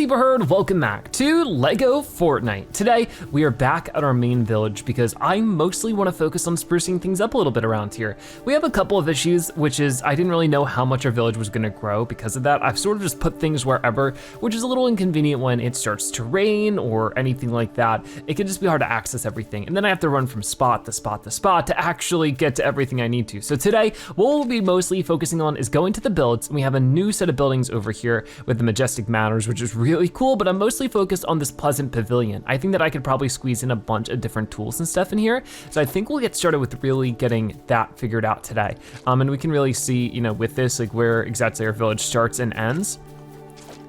people heard, welcome back to LEGO Fortnite. Today, we are back at our main village because I mostly want to focus on sprucing things up a little bit around here. We have a couple of issues, which is I didn't really know how much our village was gonna grow because of that. I've sort of just put things wherever, which is a little inconvenient when it starts to rain or anything like that. It can just be hard to access everything. And then I have to run from spot to spot to spot to actually get to everything I need to. So today, what we'll be mostly focusing on is going to the builds. And we have a new set of buildings over here with the Majestic Manors, which is really cool, but I'm mostly focused on this Pleasant Pavilion. I think that I could probably squeeze in a bunch of different tools and stuff in here. So I think we'll get started with really getting that figured out today. And we can really see, you know, with this, like where exactly our village starts and ends,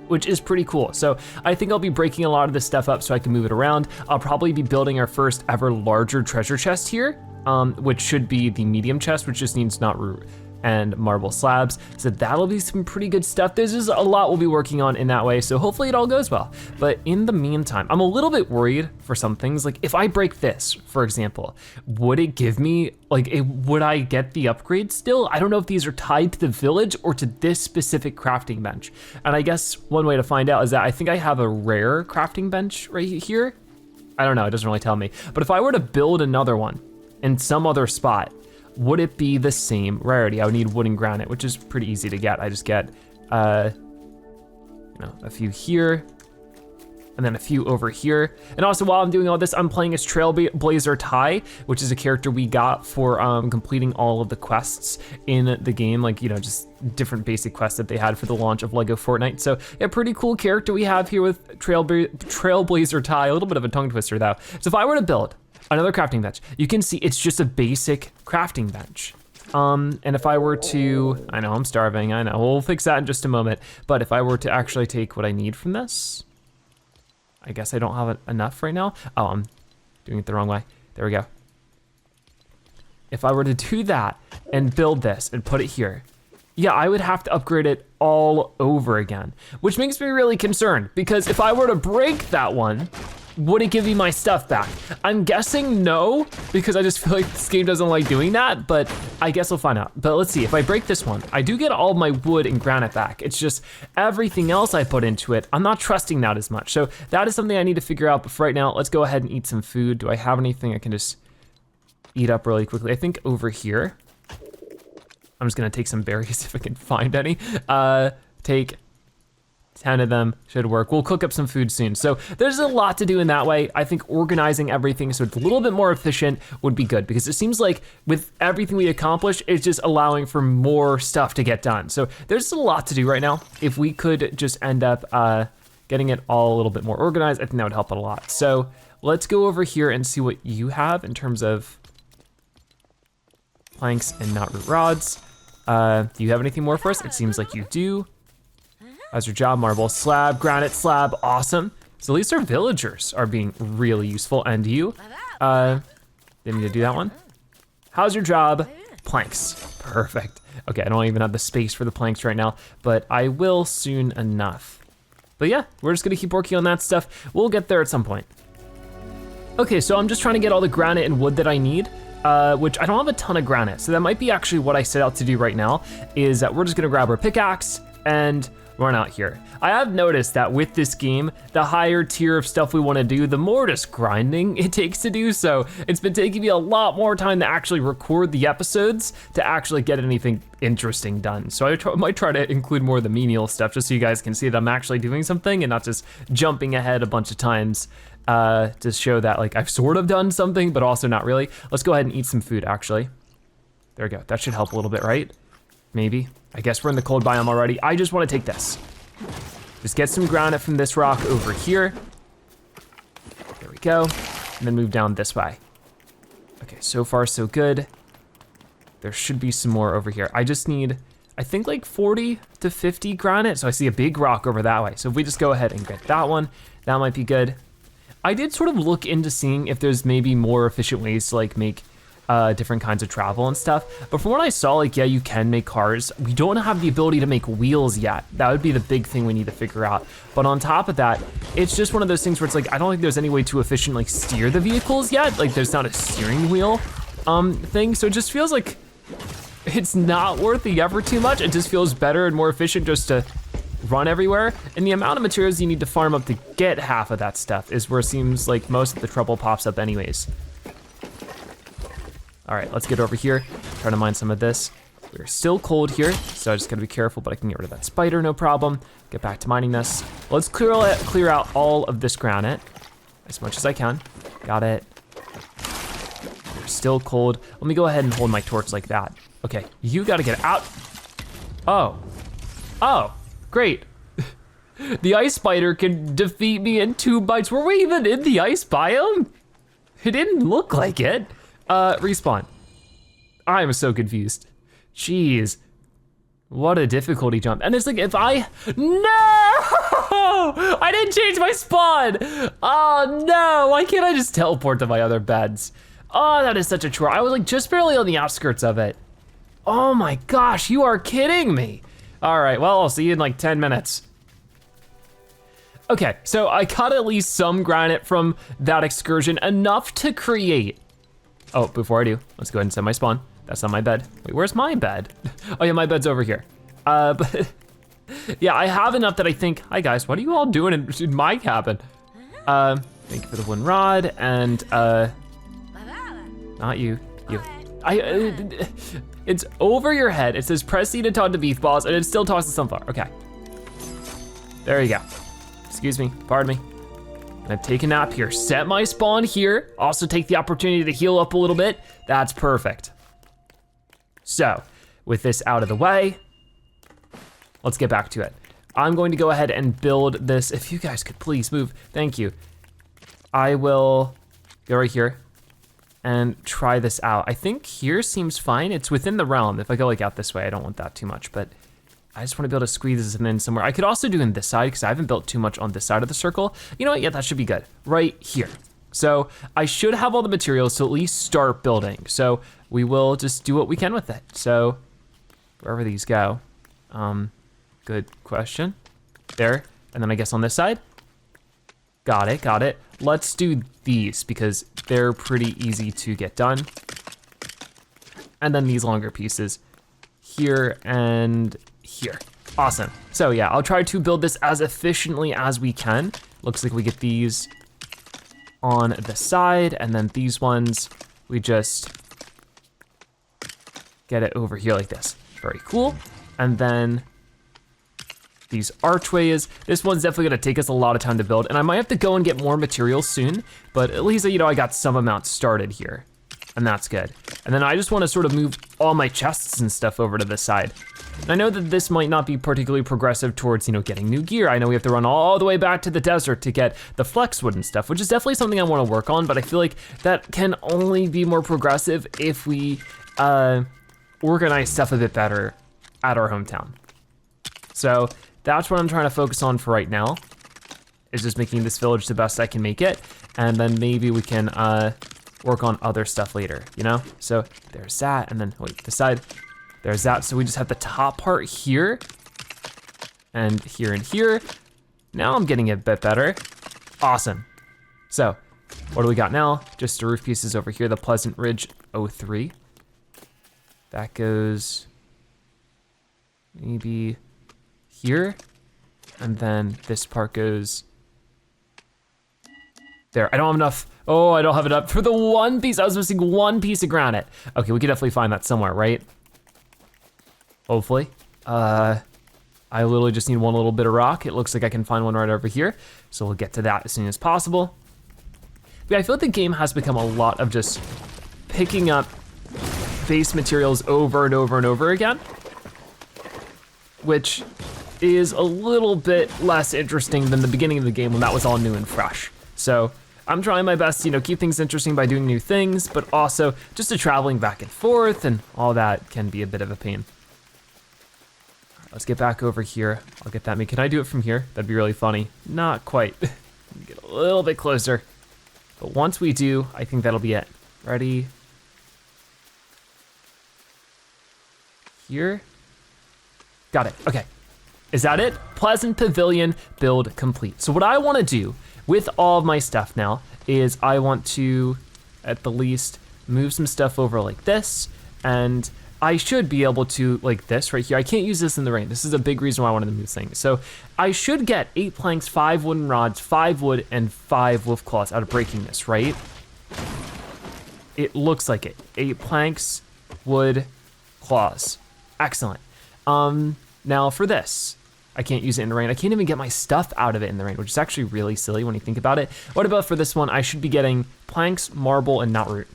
which is pretty cool. So I think I'll be breaking a lot of this stuff up so I can move it around. I'll probably be building our first ever larger treasure chest here, which should be the medium chest, which just needs not root and marble slabs. So that'll be some pretty good stuff. There's just a lot we'll be working on in that way. So hopefully it all goes well. But in the meantime, I'm a little bit worried for some things. Like if I break this, for example, would it give me, would I get the upgrade still? I don't know if these are tied to the village or to this specific crafting bench. And I guess one way to find out is that I think I have a rare crafting bench right here. I don't know, it doesn't really tell me. But if I were to build another one in some other spot, would it be the same rarity? I would need wood and granite, which is pretty easy to get. I just get, a few here, and then a few over here. And also while I'm doing all this, I'm playing as Trailblazer Tai, which is a character we got for completing all of the quests in the game, like, you know, just different basic quests that they had for the launch of LEGO Fortnite. So a pretty cool character we have here with Trailblazer Tai, a little bit of a tongue twister though. So if I were to build another crafting bench, you can see it's just a basic crafting bench. And if I were to, I know I'm starving, I know, we'll fix that in just a moment. But if I were to actually take what I need from this, I guess I don't have enough right now. Oh, I'm doing it the wrong way. There we go. If I were to do that and build this and put it here, yeah, I would have to upgrade it all over again, which makes me really concerned because if I were to break that one, would it give me my stuff back? I'm guessing no, because I just feel like this game doesn't like doing that, but I guess we'll find out. But let's see, if I break this one, I do get all of my wood and granite back. It's just everything else I put into it, I'm not trusting that as much. So that is something I need to figure out, but for right now, let's go ahead and eat some food. Do I have anything I can just eat up really quickly? I think over here, I'm just gonna take some berries if I can find any. Take 10 of them, should work. We'll cook up some food soon. So there's a lot to do in that way. I think organizing everything so it's a little bit more efficient would be good because it seems like with everything we accomplish, it's just allowing for more stuff to get done. So there's a lot to do right now. If we could just end up getting it all a little bit more organized, I think that would help out a lot. So let's go over here and see what you have in terms of planks and not root rods. Do you have anything more for us? It seems like you do. How's your job? Marble slab, granite slab, awesome. So at least our villagers are being really useful, and you. Didn't need to do that one. How's your job? Planks, perfect. Okay, I don't even have the space for the planks right now, but I will soon enough. But yeah, we're just gonna keep working on that stuff. We'll get there at some point. Okay, so I'm just trying to get all the granite and wood that I need, which I don't have a ton of granite, so that might be actually what I set out to do right now, is that we're just gonna grab our pickaxe and run out here. I have noticed that with this game, the higher tier of stuff we wanna do, the more just grinding it takes to do so. It's been taking me a lot more time to actually record the episodes to actually get anything interesting done. So I might try to include more of the menial stuff just so you guys can see that I'm actually doing something and not just jumping ahead a bunch of times to show that like I've sort of done something, but also not really. Let's go ahead and eat some food actually. There we go, that should help a little bit, right? Maybe. I guess we're in the cold biome already. I just wanna take this. Just get some granite from this rock over here. There we go. And then move down this way. Okay, so far so good. There should be some more over here. I just need, I think like 40 to 50 granite. So I see a big rock over that way. So if we just go ahead and get that one, that might be good. I did sort of look into seeing if there's maybe more efficient ways to like make different kinds of travel and stuff. But from what I saw, like, yeah, you can make cars. We don't have the ability to make wheels yet. That would be the big thing we need to figure out. But on top of that, it's just one of those things where it's like, I don't think there's any way to efficiently steer the vehicles yet. Like there's not a steering wheel thing. So it just feels like it's not worth the effort too much. It just feels better and more efficient just to run everywhere, and the amount of materials you need to farm up to get half of that stuff is where it seems like most of the trouble pops up anyways. All right, let's get over here, try to mine some of this. We're still cold here, so I just gotta be careful, but I can get rid of that spider, no problem. Get back to mining this. Let's clear out all of this granite as much as I can. Got it. We're still cold. Let me go ahead and hold my torch like that. Okay, you gotta get out. Oh, great. The ice spider can defeat me in 2 bites. Were we even in the ice biome? It didn't look like it. Respawn. I am so confused. Jeez, what a difficulty jump. And it's like, no, I didn't change my spawn. Oh no, why can't I just teleport to my other beds? Oh, that is such a chore. I was like just barely on the outskirts of it. Oh my gosh, you are kidding me. All right, well, I'll see you in like 10 minutes. Okay, so I got at least some granite from that excursion, enough to create. Oh, before I do, let's go ahead and set my spawn. That's not my bed. Wait, where's my bed? Oh yeah, my bed's over here. But yeah, I have enough that I think, hi guys, what are you all doing in my cabin? Thank you for the wooden rod, and not you, you. It's over your head. It says press C to talk to beef balls, and it still talks to sunflower. Okay. There you go. Excuse me, pardon me. I'm gonna take a nap here, set my spawn here, also take the opportunity to heal up a little bit. That's perfect. So, with this out of the way, let's get back to it. I'm going to go ahead and build this. If you guys could please move, thank you. I will go right here and try this out. I think here seems fine. It's within the realm. If I go like out this way, I don't want that too much, but I just wanna be able to squeeze this in somewhere. I could also do in this side because I haven't built too much on this side of the circle. You know what, yeah, that should be good, right here. So I should have all the materials to at least start building. So we will just do what we can with it. So wherever these go, good question. There, and then I guess on this side. Got it, got it. Let's do these because they're pretty easy to get done. And then these longer pieces here and here. Awesome. So yeah, I'll try to build this as efficiently as we can. Looks like we get these on the side, and then these ones, we just get it over here like this. Very cool. And then these archways. This one's definitely gonna take us a lot of time to build, and I might have to go and get more materials soon, but at least, you know, I got some amount started here, and that's good. And then I just wanna sort of move all my chests and stuff over to this side. And I know that this might not be particularly progressive towards, you know, getting new gear. I know we have to run all the way back to the desert to get the flexwood and stuff, which is definitely something I wanna work on, but I feel like that can only be more progressive if we organize stuff a bit better at our hometown. So that's what I'm trying to focus on for right now, is just making this village the best I can make it, and then maybe we can work on other stuff later, you know? So there's that, and then wait, this side, there's that. So we just have the top part here, and here and here. Now I'm getting a bit better. Awesome. So what do we got now? Just the roof pieces over here, the Pleasant Ridge 03. That goes maybe here, and then this part goes there. I don't have enough. Oh, I don't have enough for the one piece. I was missing one piece of granite. Okay, we could definitely find that somewhere, right? Hopefully. I literally just need one little bit of rock. It looks like I can find one right over here. So we'll get to that as soon as possible. But I feel like the game has become a lot of just picking up base materials over and over and over again, which is a little bit less interesting than the beginning of the game when that was all new and fresh. So I'm trying my best to, you know, keep things interesting by doing new things, but also just the traveling back and forth and all that can be a bit of a pain. All right, let's get back over here. I'll get that. Can I do it from here? That'd be really funny. Not quite. Get a little bit closer. But once we do, I think that'll be it. Ready? Here. Got it, okay. Is that it? Pleasant Pavilion build complete. So what I wanna do with all of my stuff now is I want to, at the least, move some stuff over like this, and I should be able to, like this right here. I can't use this in the rain. This is a big reason why I wanted to move things. So I should get 8 planks, 5 wooden rods, 5 wood, and 5 wolf claws out of breaking this, right? It looks like it. 8 planks, wood, claws. Excellent. Now for this, I can't use it in the rain. I can't even get my stuff out of it in the rain, which is actually really silly when you think about it. What about for this one? I should be getting planks, marble, and knotroot.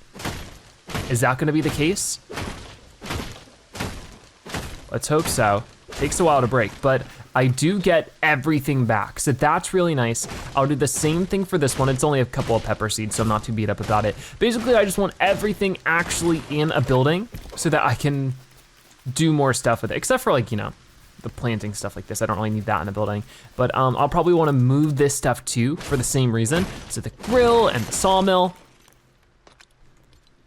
Is that gonna be the case? Let's hope so. Takes a while to break, but I do get everything back, so that's really nice. I'll do the same thing for this one. It's only a couple of pepper seeds, so I'm not too beat up about it. Basically, I just want everything actually in a building so that I can do more stuff with it, except for, like, you know, the planting stuff like this. I don't really need that in a building, but I'll probably wanna move this stuff too for the same reason. So the grill and the sawmill.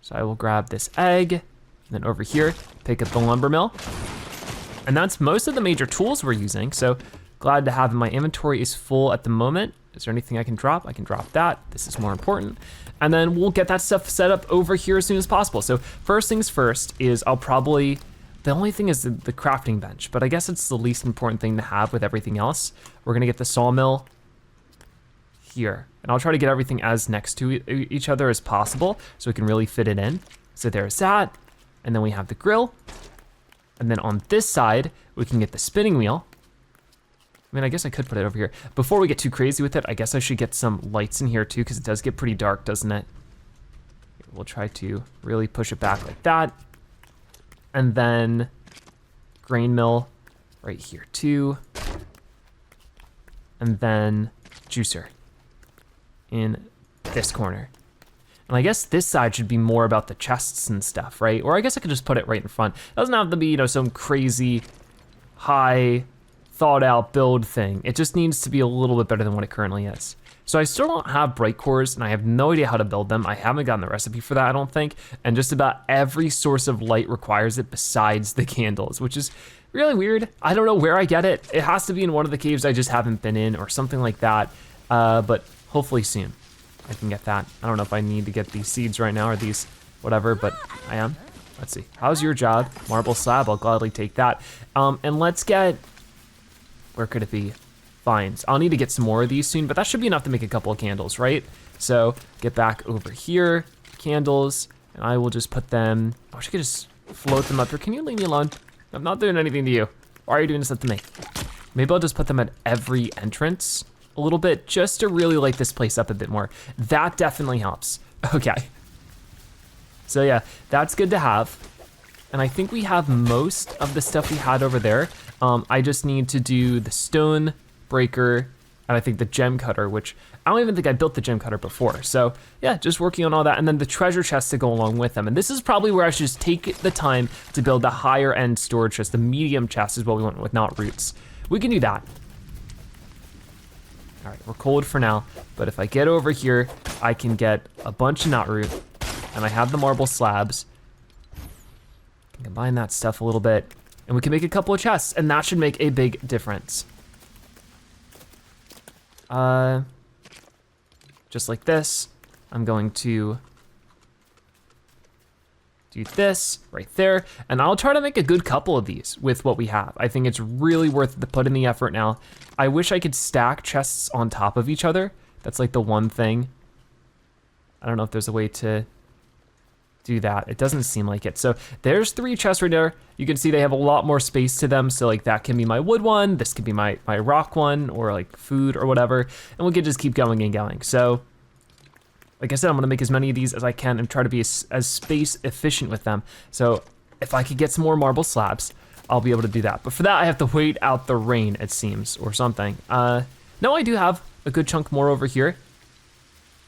So I will grab this egg, and then over here, pick up the lumber mill. And that's most of the major tools we're using, so glad to have them. My inventory is full at the moment. Is there anything I can drop? I can drop that. This is more important. And then we'll get that stuff set up over here as soon as possible. So first things first is I'll probably, the only thing is the crafting bench, but I guess it's the least important thing to have with everything else. We're gonna get the sawmill here. And I'll try to get everything as next to each other as possible so we can really fit it in. So there's that. And then we have the grill. And then on this side, we can get the spinning wheel. I mean, I guess I could put it over here. Before we get too crazy with it, I guess I should get some lights in here too, because it does get pretty dark, doesn't it? We'll try to really push it back like that. And then grain mill right here too. And then juicer in this corner. And I guess this side should be more about the chests and stuff, right? Or I guess I could just put it right in front. It doesn't have to be, you know, some crazy high thought out build thing. It just needs to be a little bit better than what it currently is. So I still don't have bright cores and I have no idea how to build them. I haven't gotten the recipe for that, I don't think. And just about every source of light requires it besides the candles, which is really weird. I don't know where I get it. It has to be in one of the caves I just haven't been in or something like that. But hopefully soon I can get that. I don't know if I need to get these seeds right now or these whatever, but I am. Let's see, how's your job? Marble slab, I'll gladly take that. And let's get, where could it be? Vines. I'll need to get some more of these soon, but that should be enough to make a couple of candles, right? So get back over here, candles, and I will just put them, I wish I could just float them up here. Can you leave me alone? I'm not doing anything to you. Why are you doing this to me? Maybe I'll just put them at every entrance a little bit just to really light this place up a bit more. That definitely helps. Okay. So yeah, that's good to have. And I think we have most of the stuff we had over there. I just need to do the stone breaker and I think the gem cutter, which I don't even think I built the gem cutter before. So yeah, just working on all that. And then the treasure chests to go along with them. And this is probably where I should just take the time to build the higher end storage chest. The medium chest is what we want with, not roots. We can do that. All right, we're cold for now, but if I get over here, I can get a bunch of knotroot, and I have the marble slabs. I can combine that stuff a little bit, and we can make a couple of chests, and that should make a big difference. Just like this, I'm going to do this right there, and I'll try to make a good couple of these with what we have. I think it's really worth the put in the effort now. I wish I could stack chests on top of each other. That's like the one thing. I don't know if there's a way to do that. It doesn't seem like it. So there's 3 chests right there. You can see they have a lot more space to them. So like that can be my wood one, this could be my rock one, or like food or whatever. And we could just keep going and going. So like I said, I'm gonna make as many of these as I can and try to be as space efficient with them. So if I could get some more marble slabs, I'll be able to do that. But for that, I have to wait out the rain, it seems, or something. No, I do have a good chunk more over here.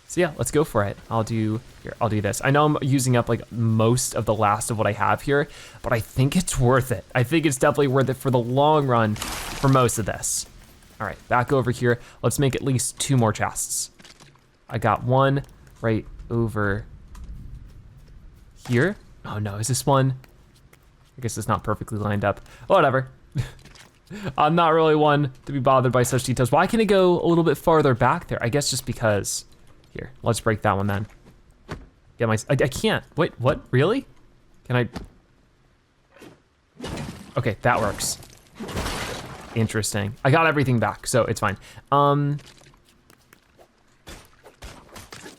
So yeah, let's go for it. I'll do this. I know I'm using up like most of the last of what I have here, but I think it's worth it. I think it's definitely worth it for the long run for most of this. All right, back over here. Let's make at least 2 more chests. I got one right over here. Oh no, is this one? I guess it's not perfectly lined up. Whatever. I'm not really one to be bothered by such details. Why can it go a little bit farther back there? I guess just because. Here, let's break that one then. Get my, I can't. Wait, what, really? Can I? Okay, that works. Interesting. I got everything back, so it's fine.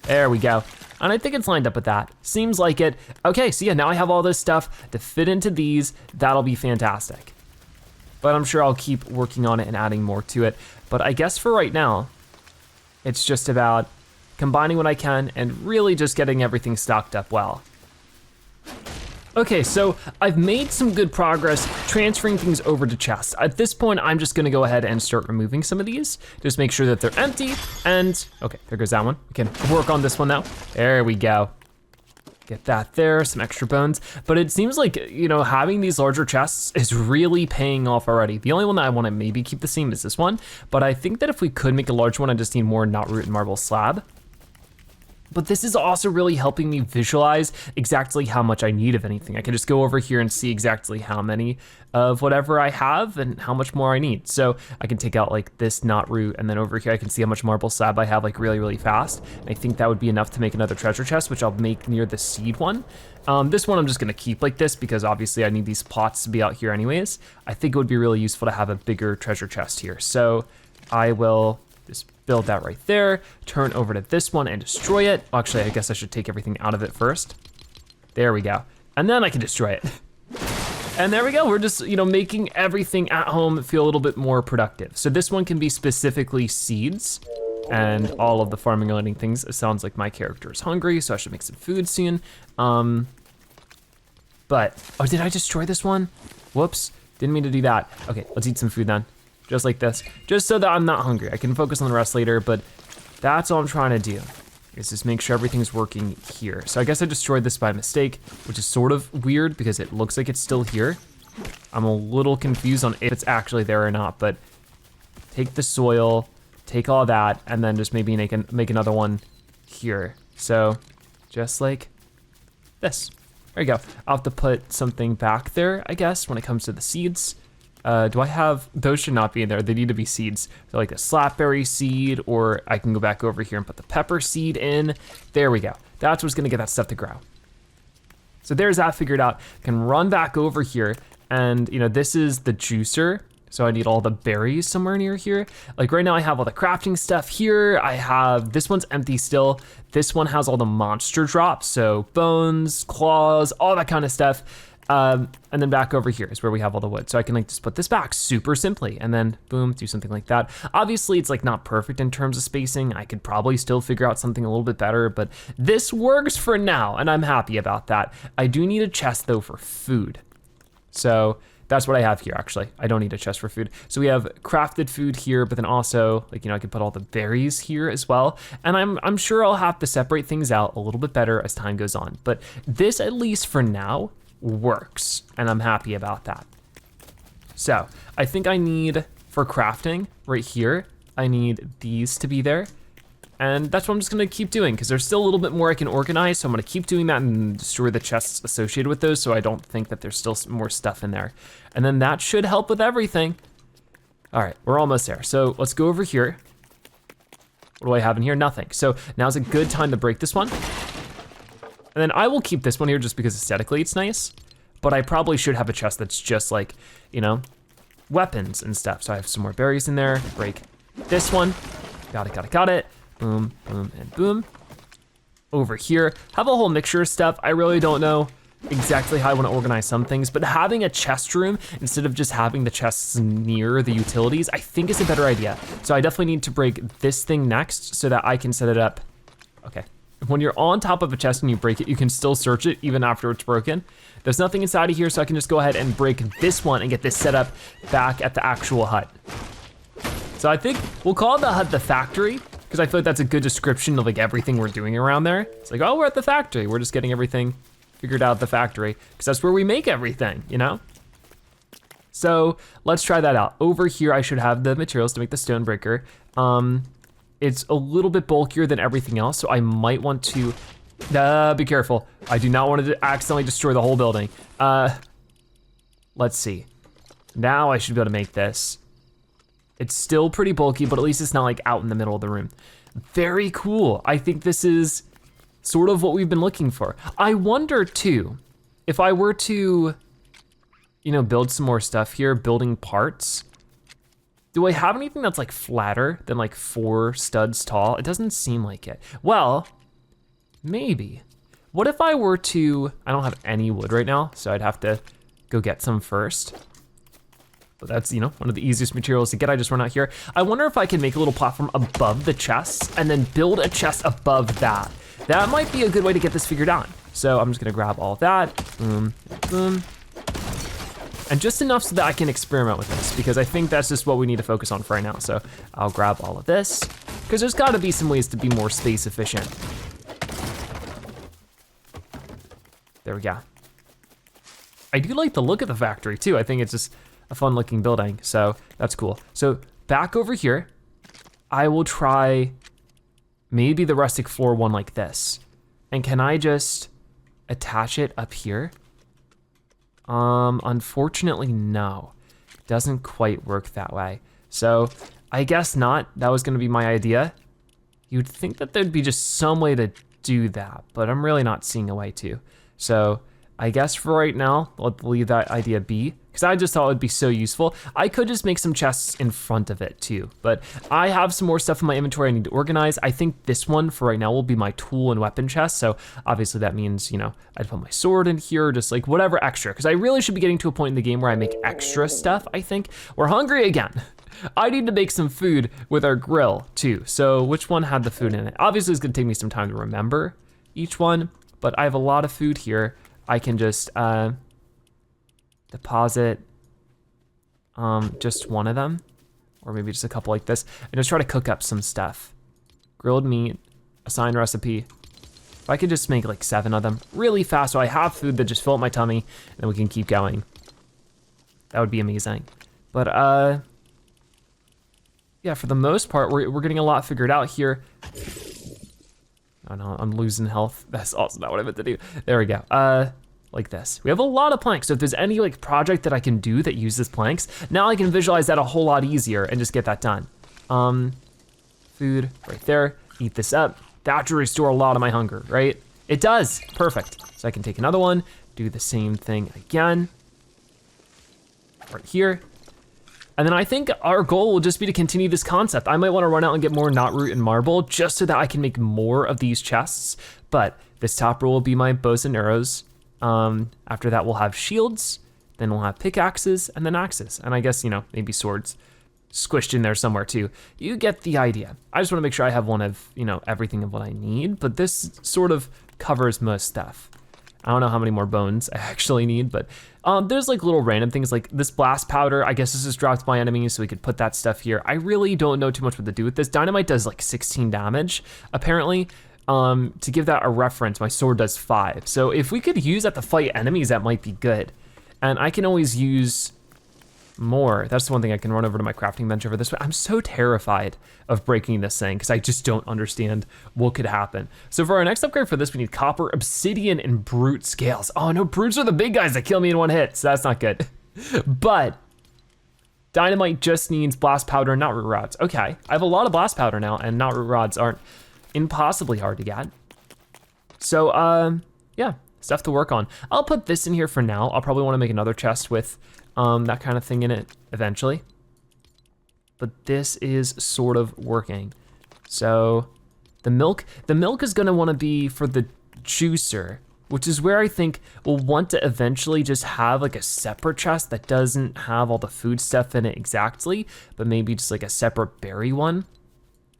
There we go. And I think it's lined up with that. Seems like it. Okay, so yeah, now I have all this stuff to fit into these. That'll be fantastic. But I'm sure I'll keep working on it and adding more to it. But I guess for right now, it's just about combining what I can and really just getting everything stocked up well. Okay, so I've made some good progress transferring things over to chests. At this point, I'm just gonna go ahead and start removing some of these. Just make sure that they're empty and, okay, there goes that one. We can work on this one now. There we go. Get that there, some extra bones. But it seems like, you know, having these larger chests is really paying off already. The only one that I wanna maybe keep the same is this one, but I think that if we could make a large one, I just need more knot root and marble slab. But this is also really helping me visualize exactly how much I need of anything. I can just go over here and see exactly how many of whatever I have and how much more I need. So I can take out like this knot root, and then over here I can see how much marble slab I have like really, really fast. And I think that would be enough to make another treasure chest, which I'll make near the seed one. This one I'm just gonna keep like this because obviously I need these pots to be out here anyways. I think it would be really useful to have a bigger treasure chest here. So I will just build that right there, turn over to this one and destroy it. Actually, I guess I should take everything out of it first. There we go. And then I can destroy it. And there we go, we're just, you know, making everything at home feel a little bit more productive. So this one can be specifically seeds and all of the farming relating things. It sounds like my character is hungry, so I should make some food soon. But, oh, did I destroy this one? Whoops, didn't mean to do that. Okay, let's eat some food then. Just like this, just so that I'm not hungry. I can focus on the rest later, but that's all I'm trying to do, is just make sure everything's working here. So I guess I destroyed this by mistake, which is sort of weird because it looks like it's still here. I'm a little confused on if it's actually there or not, but take the soil, take all that, and then just maybe make another one here. So just like this, there you go. I'll have to put something back there, I guess, when it comes to the seeds. Do I have, those should not be in there, they need to be seeds. So like a slapberry seed, or I can go back over here and put the pepper seed in. There we go, that's what's gonna get that stuff to grow. So there's that figured out. Can run back over here, and you know, this is the juicer, so I need all the berries somewhere near here. Like right now I have all the crafting stuff here. I have, this one's empty still. This one has all the monster drops, so bones, claws, all that kind of stuff. And then back over here is where we have all the wood. So I can like just put this back super simply and then boom, do something like that. Obviously it's like not perfect in terms of spacing. I could probably still figure out something a little bit better, but this works for now and I'm happy about that. I do need a chest though for food. So that's what I have here actually. I don't need a chest for food. So we have crafted food here, but then also like, you know, I can put all the berries here as well. And I'm sure I'll have to separate things out a little bit better as time goes on. But this, at least for now, works, and I'm happy about that. So I think I need, for crafting right here, I need these to be there, and that's what I'm just gonna keep doing because there's still a little bit more I can organize, so I'm gonna keep doing that and destroy the chests associated with those so I don't think that there's still more stuff in there. And then that should help with everything. All right, we're almost there. So let's go over here. What do I have in here? Nothing. So now's a good time to break this one. And then I will keep this one here just because aesthetically it's nice, but I probably should have a chest that's just like, you know, weapons and stuff. So I have some more berries in there, break this one. Got it. Boom, boom, and boom. Over here, have a whole mixture of stuff. I really don't know exactly how I wanna organize some things, but having a chest room instead of just having the chests near the utilities, I think is a better idea. So I definitely need to break this thing next so that I can set it up. Okay. When you're on top of a chest and you break it, you can still search it even after it's broken. There's nothing inside of here, so I can just go ahead and break this one and get this set up back at the actual hut. So I think we'll call the hut the factory, because I feel like that's a good description of like everything we're doing around there. It's like, oh, we're at the factory. We're just getting everything figured out at the factory, because that's where we make everything, you know? So let's try that out. Over here, I should have the materials to make the stone breaker. It's a little bit bulkier than everything else, so I might want to, be careful. I do not want to accidentally destroy the whole building. Let's see. Now I should be able to make this. It's still pretty bulky, but at least it's not like out in the middle of the room. Very cool. I think this is sort of what we've been looking for. I wonder too, if I were to, build some more stuff here, building parts. Do I have anything that's like flatter than like 4 studs tall? It doesn't seem like it. Well, maybe. What if I were to, I don't have any wood right now, so I'd have to go get some first. But that's, one of the easiest materials to get. I just run out here. I wonder if I can make a little platform above the chests and then build a chest above that. That might be a good way to get this figured out. So I'm just gonna grab all of that, boom, boom. And just enough so that I can experiment with this, because I think that's just what we need to focus on for right now. So I'll grab all of this, because there's gotta be some ways to be more space efficient. There we go. I do like the look of the factory too. I think it's just a fun looking building, so that's cool. So back over here, I will try maybe the rustic floor one like this. And can I just attach it up here? Unfortunately, no. It doesn't quite work that way. So I guess not. That was gonna be my idea. You'd think that there'd be just some way to do that, but I'm really not seeing a way to. So I guess for right now, let's leave that idea be, because I just thought it would be so useful. I could just make some chests in front of it too, but I have some more stuff in my inventory I need to organize. I think this one for right now will be my tool and weapon chest. So obviously that means, I'd put my sword in here, just like whatever extra, because I really should be getting to a point in the game where I make extra stuff, I think. We're hungry again. I need to make some food with our grill too. So which one had the food in it? Obviously it's gonna take me some time to remember each one, but I have a lot of food here. I can just deposit just one of them, or maybe just a couple like this, and just try to cook up some stuff. Grilled meat, assign recipe. If I could just make like 7 of them really fast so I have food that just fill up my tummy, and then we can keep going. That would be amazing. But yeah, for the most part, we're getting a lot figured out here. Oh no, I'm losing health. That's also not what I meant to do. There we go. Like this. We have a lot of planks, so if there's any like project that I can do that uses planks, now I can visualize that a whole lot easier and just get that done. Food right there, eat this up. That should restore a lot of my hunger, right? It does, perfect. So I can take another one, do the same thing again. Right here. And then I think our goal will just be to continue this concept. I might wanna run out and get more knot root and marble just so that I can make more of these chests. But this top row will be my bows and arrows. After that we'll have shields, then we'll have pickaxes and then axes. And I guess, maybe swords squished in there somewhere too. You get the idea. I just wanna make sure I have one of, everything of what I need, but this sort of covers most stuff. I don't know how many more bones I actually need, but there's like little random things like this blast powder. I guess this is dropped by enemies, so we could put that stuff here. I really don't know too much what to do with this. Dynamite does like 16 damage, apparently. To give that a reference, my sword does 5. So if we could use that to fight enemies, that might be good. And I can always use more. That's the one thing I can run over to my crafting bench over this way. I'm so terrified of breaking this thing because I just don't understand what could happen. So for our next upgrade for this, we need copper, obsidian, and brute scales. Oh no, brutes are the big guys that kill me in one hit, so that's not good. But dynamite just needs blast powder and knot root rods. Okay, I have a lot of blast powder now, and knot root rods aren't impossibly hard to get. So yeah, stuff to work on. I'll put this in here for now. I'll probably wanna make another chest with that kind of thing in it eventually. But this is sort of working. So the milk is gonna wanna be for the juicer, which is where I think we'll want to eventually just have like a separate chest that doesn't have all the food stuff in it exactly, but maybe just like a separate berry one.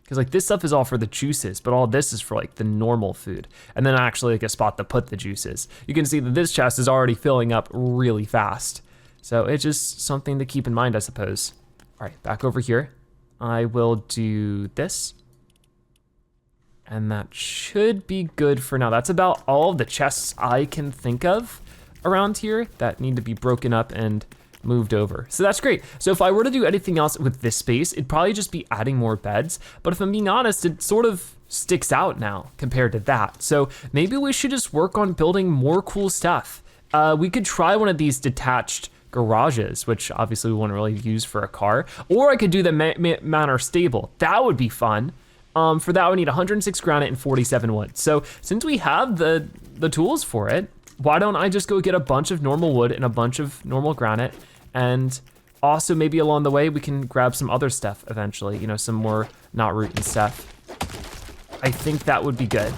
Because like this stuff is all for the juices, but all this is for like the normal food. And then actually like a spot to put the juices. You can see that this chest is already filling up really fast. So it's just something to keep in mind, I suppose. All right, back over here. I will do this. And that should be good for now. That's about all of the chests I can think of around here that need to be broken up and moved over. So that's great. So if I were to do anything else with this space, it'd probably just be adding more beds. But if I'm being honest, it sort of sticks out now compared to that. So maybe we should just work on building more cool stuff. We could try one of these detached garages, which obviously we wouldn't really use for a car. Or I could do the manor stable. That would be fun. For that, we need 106 granite and 47 wood. So since we have the tools for it, why don't I just go get a bunch of normal wood and a bunch of normal granite, and also maybe along the way we can grab some other stuff eventually, you know, some more not root and stuff. I think that would be good.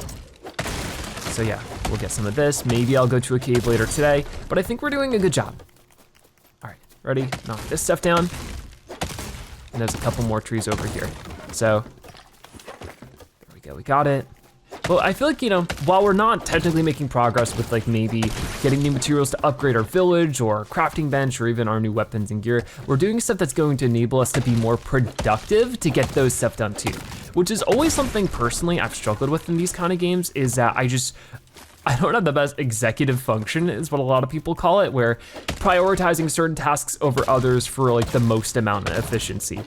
So yeah, we'll get some of this. Maybe I'll go to a cave later today, but I think we're doing a good job. All right, ready? Knock this stuff down. And there's a couple more trees over here. So, there we go, we got it. Well, I feel like, you know, while we're not technically making progress with like maybe getting new materials to upgrade our village or crafting bench or even our new weapons and gear, we're doing stuff that's going to enable us to be more productive to get those stuff done too. Which is always something personally I've struggled with in these kind of games, is that I don't have the best executive function, is what a lot of people call it, where prioritizing certain tasks over others for like the most amount of efficiency.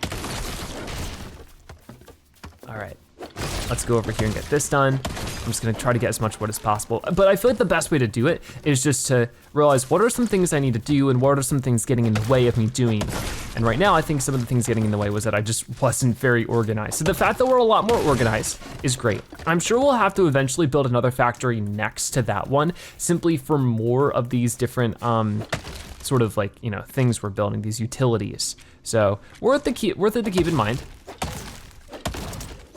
All right. Let's go over here and get this done. I'm just gonna try to get as much wood as possible. But I feel like the best way to do it is just to realize what are some things I need to do and what are some things getting in the way of me doing them. And right now I think some of the things getting in the way was that I just wasn't very organized. So the fact that we're a lot more organized is great. I'm sure we'll have to eventually build another factory next to that one, simply for more of these different sort of like, you know, things we're building, these utilities. So worth it to keep in mind.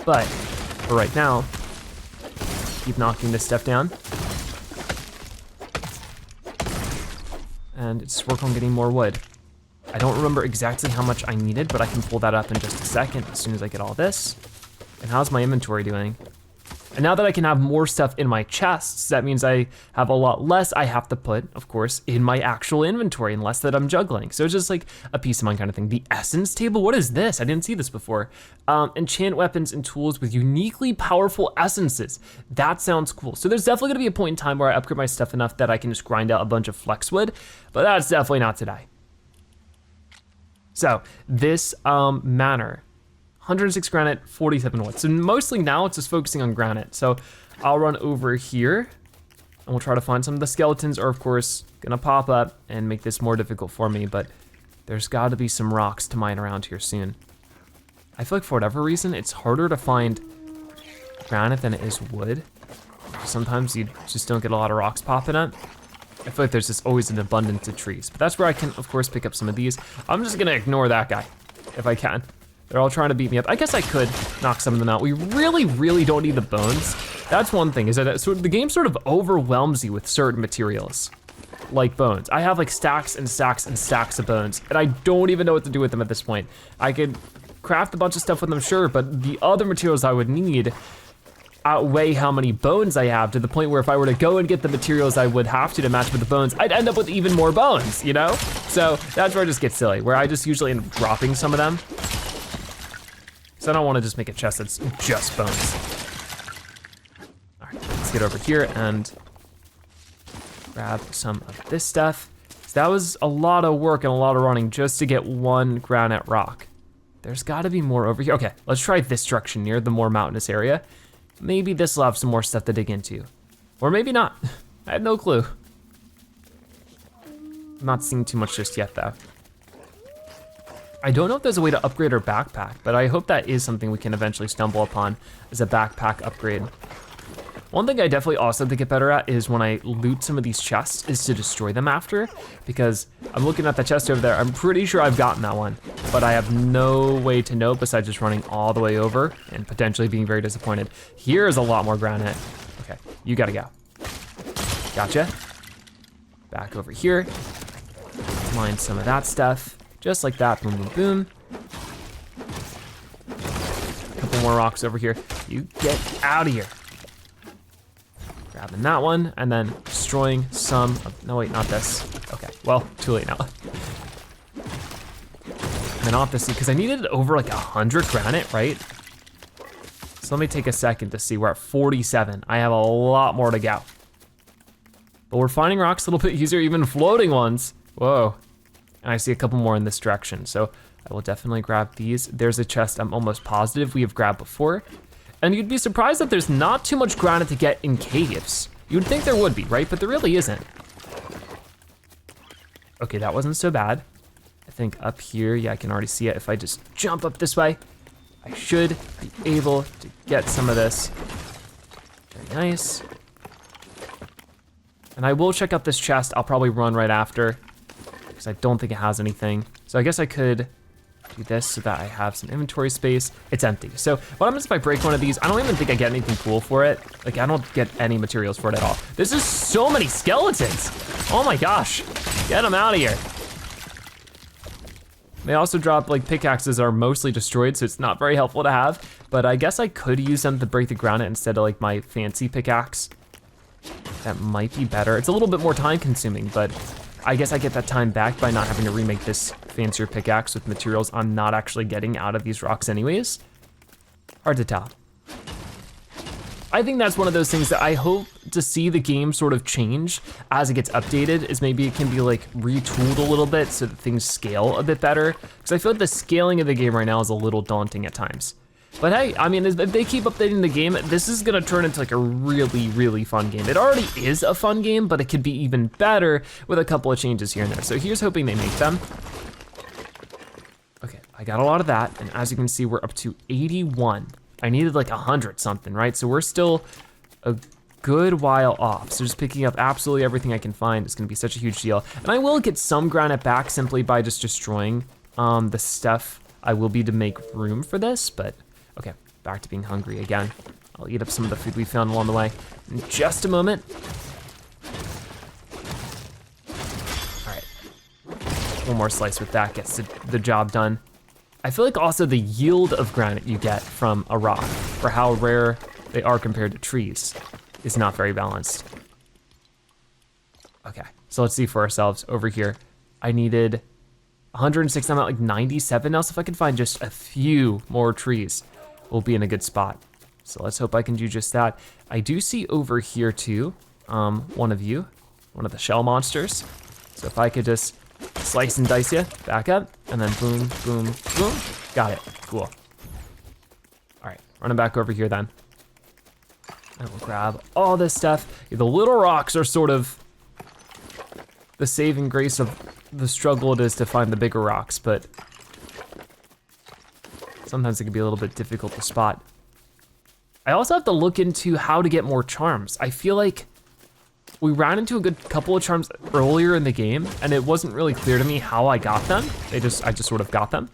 But for right now, keep knocking this stuff down. And just work on getting more wood. I don't remember exactly how much I needed, but I can pull that up in just a second as soon as I get all this. And how's my inventory doing? And now that I can have more stuff in my chests, that means I have a lot less I have to put, of course, in my actual inventory, and less that I'm juggling. So it's just like a peace of mind kind of thing. The essence table, what is this? I didn't see this before. Enchant weapons and tools with uniquely powerful essences. That sounds cool. So there's definitely gonna be a point in time where I upgrade my stuff enough that I can just grind out a bunch of flex wood, but that's definitely not today. So this manor, 106 granite, 47 wood. So mostly now it's just focusing on granite. So I'll run over here and we'll try to find some of the skeletons are of course gonna pop up and make this more difficult for me, but there's gotta be some rocks to mine around here soon. I feel like for whatever reason, it's harder to find granite than it is wood. Sometimes you just don't get a lot of rocks popping up. I feel like there's just always an abundance of trees, but that's where I can of course pick up some of these. I'm just gonna ignore that guy if I can. They're all trying to beat me up. I guess I could knock some of them out. We really, really don't need the bones. That's one thing, is that the game sort of overwhelms you with certain materials, like bones. I have like stacks and stacks and stacks of bones, and I don't even know what to do with them at this point. I could craft a bunch of stuff with them, sure, but the other materials I would need outweigh how many bones I have, to the point where if I were to go and get the materials I would have to match with the bones, I'd end up with even more bones, you know? So that's where I just get silly, where I just usually end up dropping some of them. So I don't want to just make a chest that's just bones. All right, let's get over here and grab some of this stuff. So that was a lot of work and a lot of running just to get one granite rock. There's gotta be more over here. Okay, let's try this direction near the more mountainous area. Maybe this will have some more stuff to dig into. Or maybe not, I have no clue. I'm not seeing too much just yet though. I don't know if there's a way to upgrade our backpack, but I hope that is something we can eventually stumble upon as a backpack upgrade. One thing I definitely also have to get better at is when I loot some of these chests is to destroy them after, because I'm looking at the chest over there. I'm pretty sure I've gotten that one, but I have no way to know besides just running all the way over and potentially being very disappointed. Here's a lot more granite. Okay, you gotta go. Gotcha. Back over here. Mine some of that stuff. Just like that, boom, boom, boom. A couple more rocks over here. You get out of here. Grabbing that one, and then destroying some of, no wait, not this. Okay, well, too late now. And then off this, because I needed over like 100 granite, right? So let me take a second to see, we're at 47. I have a lot more to go. But we're finding rocks a little bit easier, even floating ones. Whoa. And I see a couple more in this direction. So I will definitely grab these. There's a chest I'm almost positive we have grabbed before. And you'd be surprised that there's not too much granite to get in caves. You'd think there would be, right? But there really isn't. Okay, that wasn't so bad. I think up here, yeah, I can already see it. If I just jump up this way, I should be able to get some of this. Very nice. And I will check out this chest. I'll probably run right after because I don't think it has anything. So I guess I could do this so that I have some inventory space. It's empty. So what happens if I break one of these? I don't even think I get anything cool for it. Like I don't get any materials for it at all. This is so many skeletons. Oh my gosh, get them out of here. They also drop like pickaxes are mostly destroyed, so it's not very helpful to have, but I guess I could use them to break the granite instead of like my fancy pickaxe. That might be better. It's a little bit more time consuming, but I guess I get that time back by not having to remake this fancier pickaxe with materials I'm not actually getting out of these rocks anyways. Hard to tell. I think that's one of those things that I hope to see the game sort of change as it gets updated, is maybe it can be like retooled a little bit so that things scale a bit better. Because I feel like the scaling of the game right now is a little daunting at times. But hey, I mean, if they keep updating the game, this is gonna turn into like a really, really fun game. It already is a fun game, but it could be even better with a couple of changes here and there. So here's hoping they make them. Okay, I got a lot of that, and as you can see, we're up to 81. I needed like 100 something, right? So we're still a good while off. So just picking up absolutely everything I can find is gonna be such a huge deal. And I will get some granite back simply by just destroying the stuff I will be to make room for this, but okay, back to being hungry again. I'll eat up some of the food we found along the way in just a moment. All right, one more slice with that gets the job done. I feel like also the yield of granite you get from a rock, for how rare they are compared to trees, is not very balanced. Okay, so let's see for ourselves over here. I needed 106, I'm at like 97 now, so if I can find just a few more trees, we'll be in a good spot. So let's hope I can do just that. I do see over here too, one of the shell monsters. So if I could just slice and dice you, back up, and then boom, boom, boom. Got it, cool. All right, running back over here then. And we'll grab all this stuff. The little rocks are sort of the saving grace of the struggle it is to find the bigger rocks, but sometimes it can be a little bit difficult to spot. I also have to look into how to get more charms. I feel like we ran into a good couple of charms earlier in the game, and it wasn't really clear to me how I got them. I just sort of got them.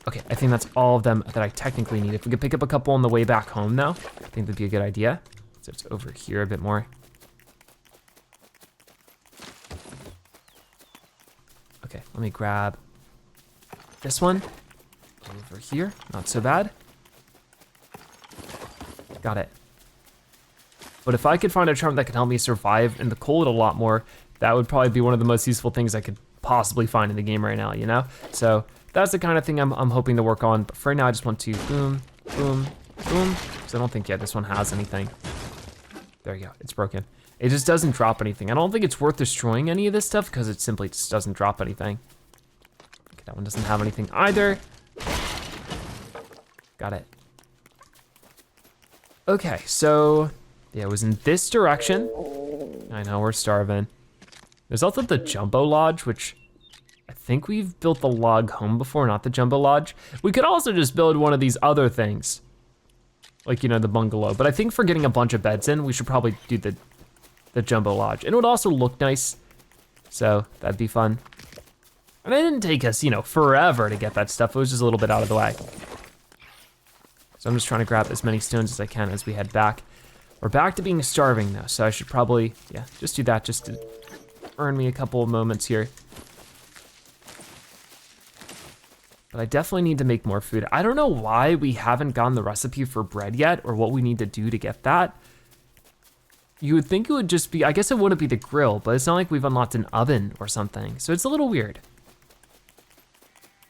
Okay, I think that's all of them that I technically need. If we could pick up a couple on the way back home now, I think that'd be a good idea. So it's over here a bit more. Okay, let me grab this one. Over here, not so bad. Got it. But if I could find a charm that could help me survive in the cold a lot more, that would probably be one of the most useful things I could possibly find in the game right now, you know? So that's the kind of thing I'm hoping to work on. But for right now, I just want to boom, boom, boom. Because I don't think, yeah, this one has anything. There you go, it's broken. It just doesn't drop anything. I don't think it's worth destroying any of this stuff because it simply just doesn't drop anything. Okay, that one doesn't have anything either. Got it. Okay, so yeah, it was in this direction. I know, we're starving. There's also the Jumbo Lodge, which I think we've built the log home before, not the Jumbo Lodge. We could also just build one of these other things, like, you know, the bungalow. But I think for getting a bunch of beds in, we should probably do the Jumbo Lodge. And it would also look nice, so that'd be fun. And it didn't take us, you know, forever to get that stuff. It was just a little bit out of the way. So I'm just trying to grab as many stones as I can as we head back. We're back to being starving though, so I should probably, yeah, just do that just to earn me a couple of moments here. But I definitely need to make more food. I don't know why we haven't gotten the recipe for bread yet, or what we need to do to get that. You would think it would just be, I guess it wouldn't be the grill, but it's not like we've unlocked an oven or something, so it's a little weird.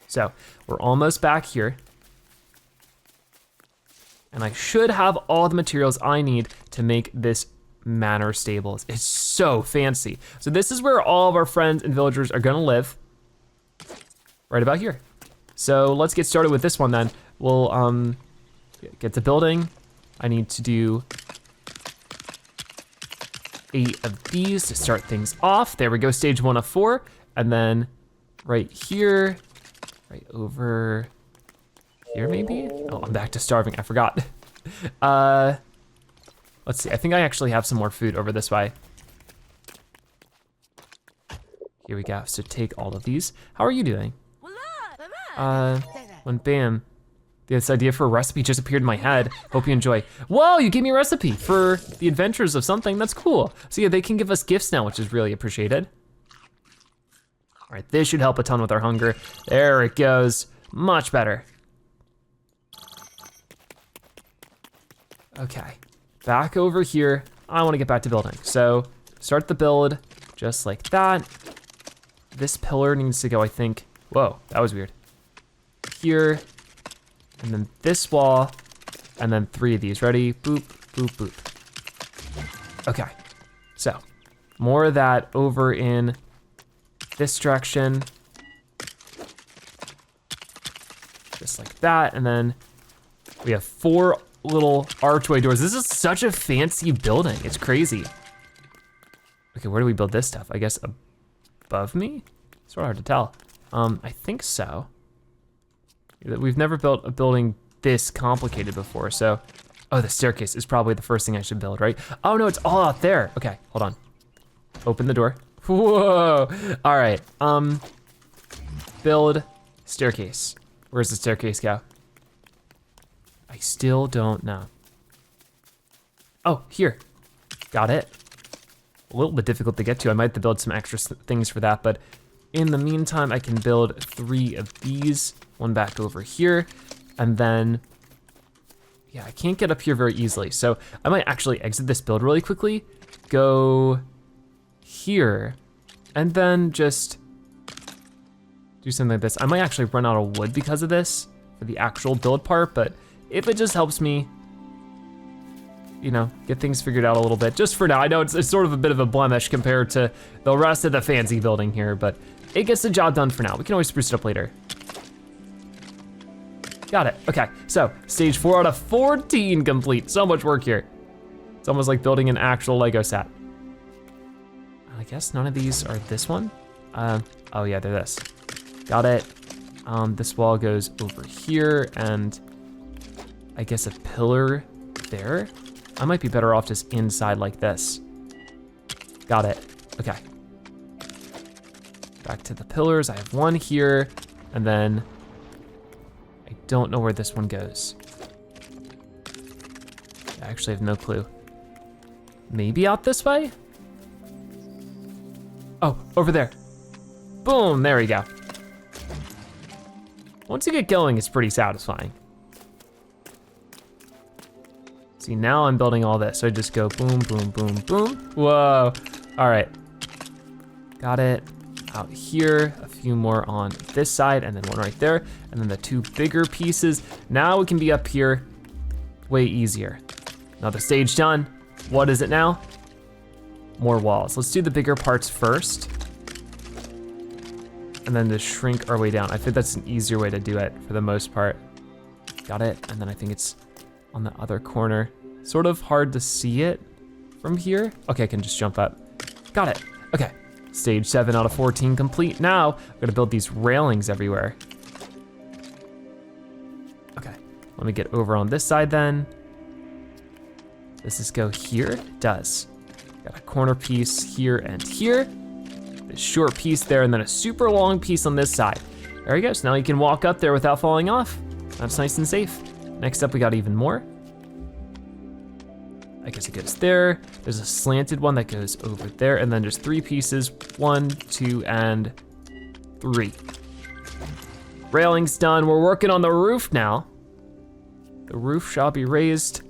So we're almost back here. And I should have all the materials I need to make this manor stables. It's so fancy. So this is where all of our friends and villagers are gonna live, right about here. So let's get started with this one then. We'll get to building. I need to do 8 of these to start things off. There we go, stage 1 of 4. And then right here, right over here maybe? Oh, I'm back to starving, I forgot. Let's see, I think I actually have some more food over this way. Here we go, so take all of these. How are you doing? When bam, this idea for a recipe just appeared in my head. Hope you enjoy. Whoa, you gave me a recipe for the adventures of something, that's cool. So yeah, they can give us gifts now, which is really appreciated. All right, this should help a ton with our hunger. There it goes, much better. Okay, back over here. I wanna get back to building. So start the build just like that. This pillar needs to go, I think, whoa, that was weird. Here, and then this wall, and then 3 of these. Ready? Boop, boop, boop. Okay, so more of that over in this direction. Just like that, and then we have 4 little archway doors. This is such a fancy building, it's crazy. Okay, where do we build this stuff? I guess above me? It's sort of hard to tell. I think so. We've never built a building this complicated before, so. Oh, the staircase is probably the first thing I should build, right? Oh no, it's all out there. Okay, hold on. Open the door. Whoa, all right. Build staircase. Where's the staircase go? I still don't know. Oh, here, got it. A little bit difficult to get to. I might have to build some extra things for that, but in the meantime, I can build 3 of these, 1 back over here, and then, yeah, I can't get up here very easily, so I might actually exit this build really quickly, go here, and then just do something like this. I might actually run out of wood because of this, for the actual build part, but if it just helps me, you know, get things figured out a little bit, just for now. I know it's sort of a bit of a blemish compared to the rest of the fancy building here, but it gets the job done for now. We can always spruce it up later. Got it, okay. So, stage 4 out of 14 complete. So much work here. It's almost like building an actual Lego set. I guess none of these are this one. Oh yeah, they're this. Got it. This wall goes over here, and I guess a pillar there. I might be better off just inside like this. Got it, okay. Back to the pillars, I have 1 here, and then I don't know where this one goes. I actually have no clue. Maybe out this way? Oh, over there. Boom, there we go. Once you get going, it's pretty satisfying. See, now I'm building all this. So I just go boom, boom, boom, boom. Whoa, all right. Got it, out here, a few more on this side, and then 1 right there, and then the 2 bigger pieces. Now we can be up here way easier. Now the stage done. What is it now? More walls. Let's do the bigger parts first, and then just shrink our way down. I think that's an easier way to do it for the most part. Got it, and then I think it's on the other corner. Sort of hard to see it from here. Okay, I can just jump up. Got it, okay. Stage 7 out of 14 complete. Now, I'm gonna build these railings everywhere. Okay, let me get over on this side then. Does this go here? It does. Got a corner piece here and here. A short piece there, and then a super long piece on this side. There you go, so now you can walk up there without falling off. That's nice and safe. Next up, we got even more. I guess it goes there. There's a slanted one that goes over there, and then just 3 pieces. 1, 2, and 3. Railing's done. We're working on the roof now. The roof shall be raised.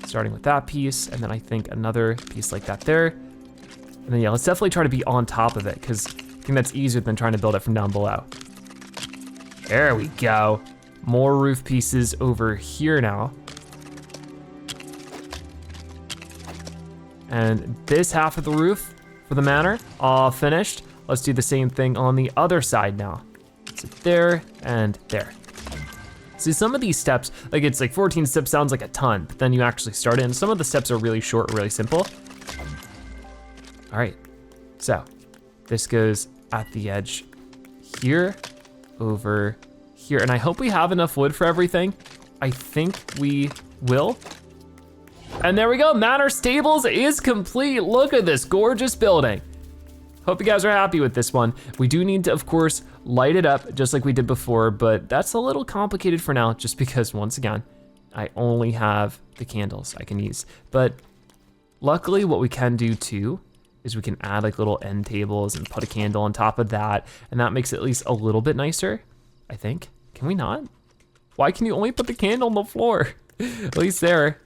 Starting with that piece, and then I think another piece like that there. And then yeah, let's definitely try to be on top of it, because I think that's easier than trying to build it from down below. There we go. More roof pieces over here now. And this half of the roof for the manor, all finished. Let's do the same thing on the other side now. So there and there. See, some of these steps, like it's like 14 steps sounds like a ton, but then you actually start it, and some of the steps are really short, really simple. All right, so this goes at the edge here, over here, and I hope we have enough wood for everything. I think we will. And there we go, Manor Stables is complete. Look at this gorgeous building. Hope you guys are happy with this one. We do need to, of course, light it up just like we did before, but that's a little complicated for now just because, once again, I only have the candles I can use. But luckily what we can do too is we can add like little end tables and put a candle on top of that, and that makes it at least a little bit nicer, I think. Can we not? Why can you only put the candle on the floor? At least there.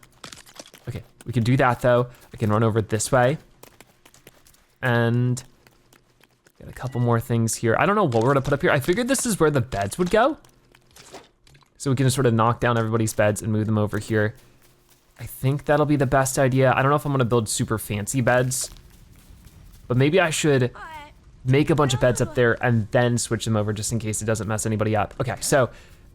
Okay, we can do that though. I can run over this way. And got a couple more things here. I don't know what we're gonna put up here. I figured this is where the beds would go. So we can just sort of knock down everybody's beds and move them over here. I think that'll be the best idea. I don't know if I'm gonna build super fancy beds, but maybe I should make a bunch of beds up there and then switch them over just in case it doesn't mess anybody up. Okay, so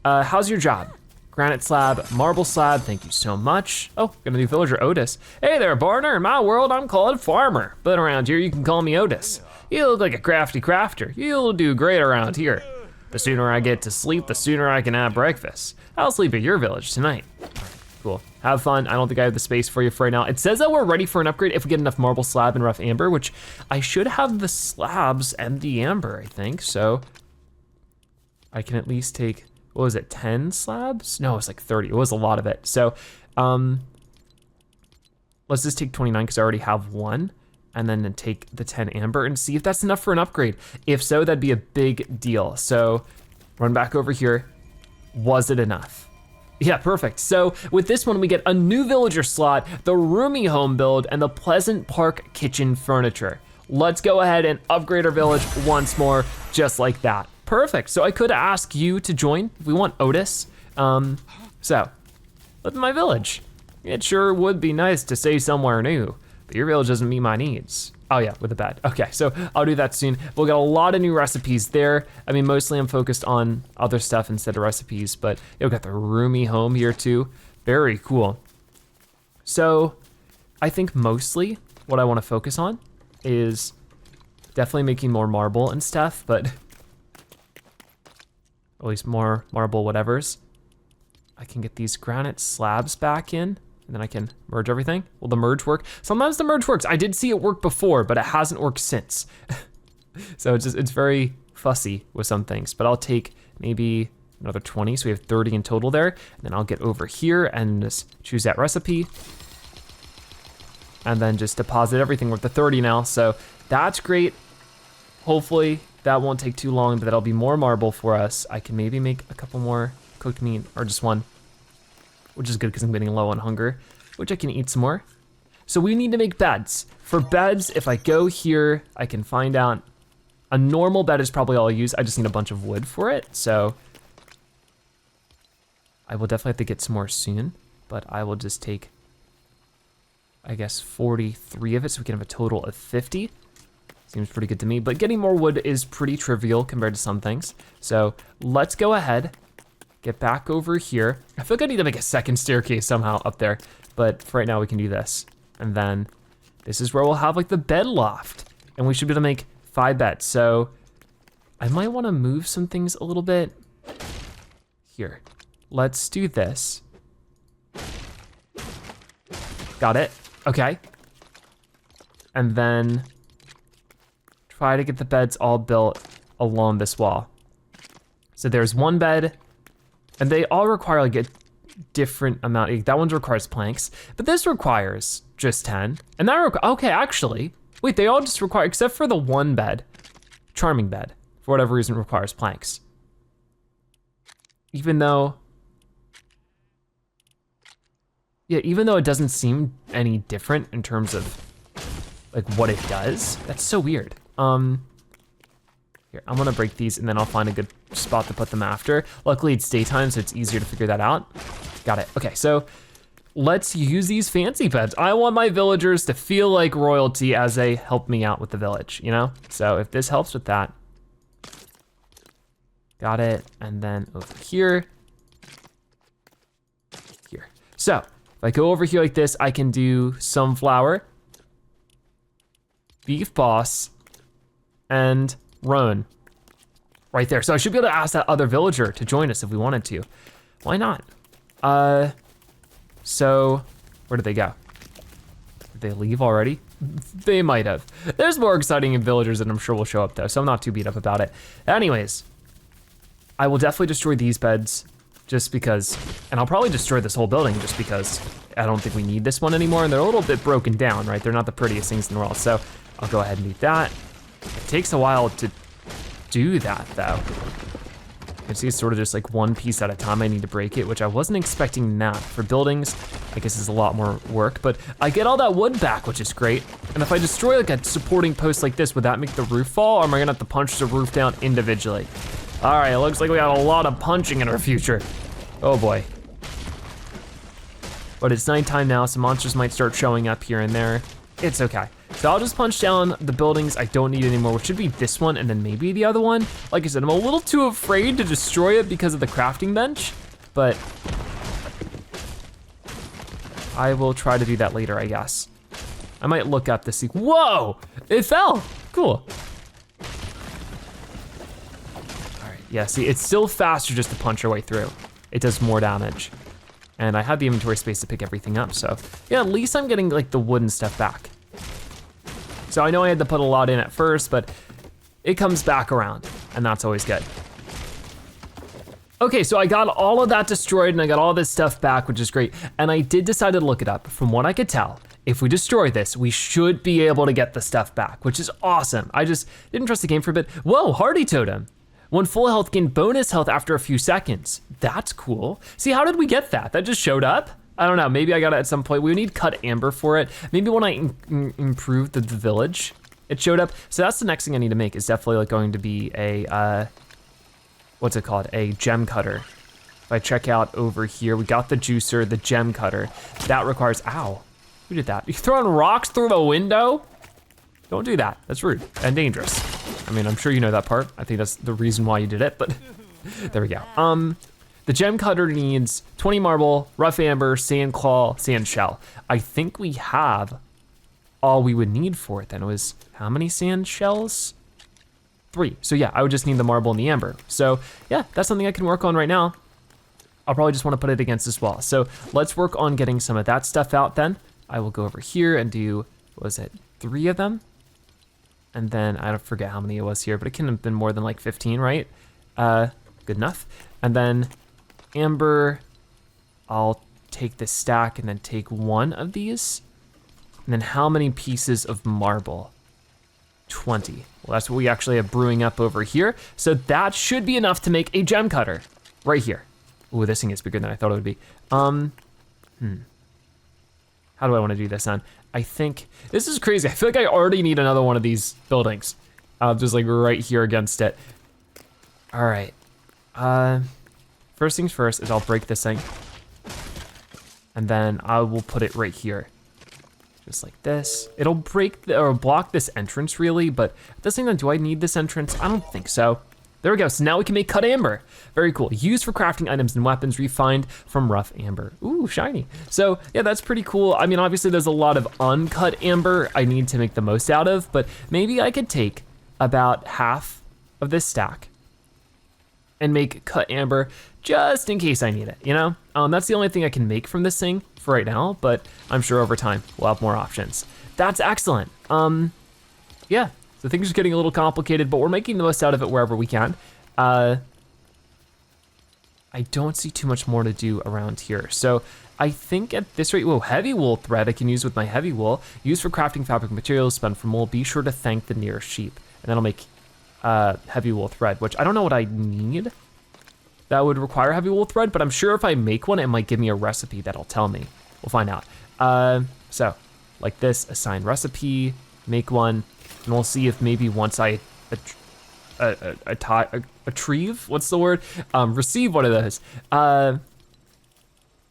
how's your job? Granite slab, marble slab, thank you so much. Oh, got a new villager, Otis. Hey there, partner, in my world, I'm called Farmer, but around here you can call me Otis. You look like a crafty crafter. You'll do great around here. The sooner I get to sleep, the sooner I can have breakfast. I'll sleep at your village tonight. Cool, have fun. I don't think I have the space for you for right now. It says that we're ready for an upgrade if we get enough marble slab and rough amber, which I should have the slabs and the amber, I think, so I can at least take, what was it, 10 slabs? No, it's like 30, it was a lot of it. So let's just take 29 because I already have one, and then take the 10 amber and see if that's enough for an upgrade. If so, that'd be a big deal. So run back over here. Was it enough? Yeah, perfect. So with this one, we get a new villager slot, the roomy home build, and the Pleasant Park kitchen furniture. Let's go ahead and upgrade our village once more, just like that. Perfect, so I could ask you to join if we want Otis. So, live in my village. It sure would be nice to stay somewhere new, but your village doesn't meet my needs. Oh yeah, with a bed. Okay, so I'll do that soon. We'll get a lot of new recipes there. I mean, mostly I'm focused on other stuff instead of recipes, but we've got the roomy home here too. Very cool. So I think mostly what I wanna focus on is definitely making more marble and stuff, but at least more marble whatevers. I can get these granite slabs back in, and then I can merge everything. Will the merge work? Sometimes the merge works. I did see it work before, but it hasn't worked since. So it's very fussy with some things, but I'll take maybe another 20, so we have 30 in total there. And then I'll get over here and just choose that recipe. And then just deposit everything. We're at the 30 now, so that's great. Hopefully that won't take too long, but that'll be more marble for us. I can maybe make a couple more cooked meat, or just one, which is good because I'm getting low on hunger, which I can eat some more. So we need to make beds. For beds, if I go here, I can find out a normal bed is probably all I'll use. I just need a bunch of wood for it, so I will definitely have to get some more soon, but I will just take, I guess, 43 of it, so we can have a total of 50. Seems pretty good to me, but getting more wood is pretty trivial compared to some things. So let's go ahead, get back over here. I feel like I need to make a second staircase somehow up there, but for right now we can do this. And then this is where we'll have like the bed loft, and we should be able to make 5 beds. So I might wanna move some things a little bit. Here, let's do this. Got it, okay. And then try to get the beds all built along this wall. So there's one bed, and they all require like a different amount. Like, that one requires planks, but this requires just 10. And that okay, actually, wait, they all just require, except for the one bed, charming bed, for whatever reason requires planks. Even though, yeah, even though it doesn't seem any different in terms of like what it does, that's so weird. Here, I'm gonna break these and then I'll find a good spot to put them after. Luckily it's daytime, so it's easier to figure that out. Got it, okay, so let's use these fancy beds. I want my villagers to feel like royalty as they help me out with the village, you know? So if this helps with that. Got it, and then over here. Here. So, if I go over here like this, I can do sunflower, beef boss, and Roan right there. So I should be able to ask that other villager to join us if we wanted to. Why not? So where did they go? Did they leave already? They might have. There's more exciting villagers that I'm sure will show up though, so I'm not too beat up about it. Anyways, I will definitely destroy these beds just because, and I'll probably destroy this whole building just because I don't think we need this one anymore, and they're a little bit broken down, right? They're not the prettiest things in the world, so I'll go ahead and do that. It takes a while to do that though. You can see it's sort of just like one piece at a time I need to break it, which I wasn't expecting that. For buildings, I guess it's a lot more work, but I get all that wood back, which is great. And if I destroy like a supporting post like this, would that make the roof fall, or am I gonna have to punch the roof down individually? All right, it looks like we got a lot of punching in our future. Oh boy. But it's nighttime now, so monsters might start showing up here and there. It's okay. So I'll just punch down the buildings I don't need anymore, which should be this one and then maybe the other one. Like I said, I'm a little too afraid to destroy it because of the crafting bench, but I will try to do that later, I guess. I might look up to see, whoa, it fell, cool. All right, yeah, see, it's still faster just to punch our way through. It does more damage. And I have the inventory space to pick everything up, so yeah, at least I'm getting like the wooden stuff back. So I know I had to put a lot in at first, but it comes back around, and that's always good. Okay, so I got all of that destroyed and I got all this stuff back, which is great. And I did decide to look it up. From what I could tell, if we destroy this, we should be able to get the stuff back, which is awesome. I just didn't trust the game for a bit. Whoa, Hardy Totem. When full health, gain bonus health after a few seconds. That's cool. See, how did we get that? That just showed up? I don't know, maybe I got it at some point. We need cut amber for it. Maybe when I improve the village, it showed up. So that's the next thing I need to make, is definitely like going to be a, what's it called? A gem cutter. If I check out over here, we got the juicer, the gem cutter. That requires, ow, who did that? You throwing rocks through the window? Don't do that, that's rude and dangerous. I mean, I'm sure you know that part. I think that's the reason why you did it, but there we go. The gem cutter needs 20 marble, rough amber, sand claw, sand shell. I think we have all we would need for it then. It was how many sand shells? 3. So yeah, I would just need the marble and the amber. So yeah, that's something I can work on right now. I'll probably just want to put it against this wall. So let's work on getting some of that stuff out then. I will go over here and do, what was it, 3 of them? And then I don't forget how many it was here, but it couldn't have been more than like 15, right? Good enough. And then amber, I'll take this stack and then take 1 of these. And then how many pieces of marble? 20. Well, that's what we actually have brewing up over here. So that should be enough to make a gem cutter right here. Ooh, this thing is bigger than I thought it would be. How do I want to do this on? I think, this is crazy. I feel like I already need another one of these buildings. Just like right here against it. All right. First things first is I'll break this thing. And then I will put it right here. Just like this. It'll break or block this entrance really, but at the same time, do I need this entrance? I don't think so. There we go, so now we can make cut amber. Very cool, used for crafting items and weapons refined from rough amber. Ooh, shiny. So yeah, that's pretty cool. I mean, obviously there's a lot of uncut amber I need to make the most out of, but maybe I could take about half of this stack and make cut amber just in case I need it, you know? That's the only thing I can make from this thing for right now, but I'm sure over time we'll have more options. That's excellent. Yeah. So things are getting a little complicated, but we're making the most out of it wherever we can. I don't see too much more to do around here. So I think at this rate, whoa, heavy wool thread I can use with my heavy wool. Used for crafting fabric materials, spun from wool. Be sure to thank the nearest sheep. And then I'll make heavy wool thread, which I don't know what I need that would require heavy wool thread, but I'm sure if I make one, it might give me a recipe that'll tell me. We'll find out. So like this, assign recipe, make one, and we'll see if maybe once I retrieve, what's the word? Receive one of those,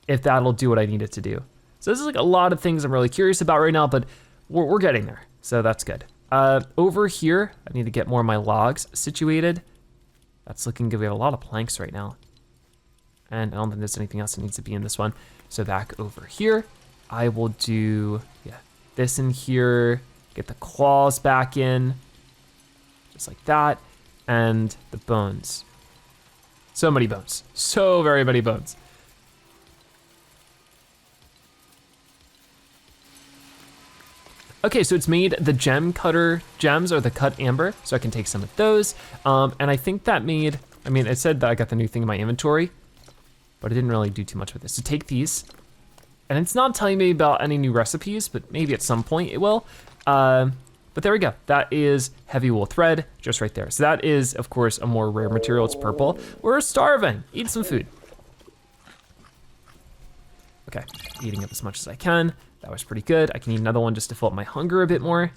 if that'll do what I need it to do. So this is like a lot of things I'm really curious about right now, but we're getting there, so that's good. Over here, I need to get more of my logs situated. That's looking good. We have a lot of planks right now. And I don't think there's anything else that needs to be in this one. So back over here, I will do, yeah, this in here, get the claws back in, just like that, and the bones. So many bones, so very many bones. Okay, so it's made the gem cutter gems, or the cut amber, so I can take some of those. And I think that made, I mean, it said that I got the new thing in my inventory, but it didn't really do too much with this. So take these, and it's not telling me about any new recipes, but maybe at some point it will. But there we go. That is heavy wool thread, just right there. So that is, of course, a more rare material. It's purple. We're starving. Eat some food. Okay, eating up as much as I can. That was pretty good. I can eat another one just to fill up my hunger a bit more.